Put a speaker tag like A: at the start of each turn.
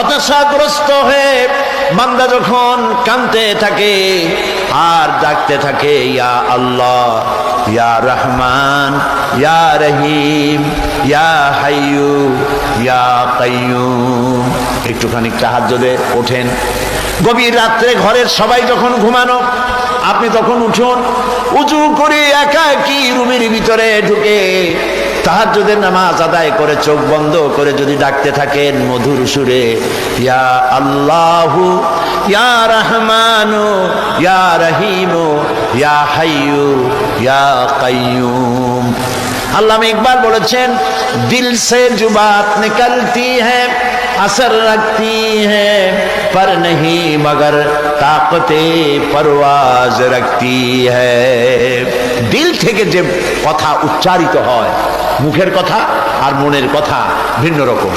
A: হতাশাগ্রস্ত হয়ে বান্দা যখন কাঁদতে থাকে আর ডাকতে থাকে, ইয়া আল্লাহ, ইয়া রহমান, ইয়া রহিম, ইয়া হাইয়ু, ইয়া কাইয়ুম, একটুখানি তাহাজ্জুদে ওঠেন। গভীর রাত্রে ঘরের সবাই যখন ঘুমানো, আপনি তখন উঠুন, উজু করে একাকী রুমের ভিতরে ঢুকে তাহাজ্জুদের নামাজ আদায় করে চোখ বন্ধ করে যদি ডাকতে থাকেন মধুর সুরে, ইয়া আল্লাহু, ইয়া রহমানু, ইয়া রহিমু, ইয়া হাইয়ু, ইয়া কাইয়ুম। আল্লামা ইকবাল বলেছেন, দিল সে जो बात निकलती है असर रखती है पर नहीं मगर ताकते परवाज रखती है। দিল থেকে যে কথা উচ্চারিত হয়, মুখের কথা আর মনের কথা ভিন্ন রকম।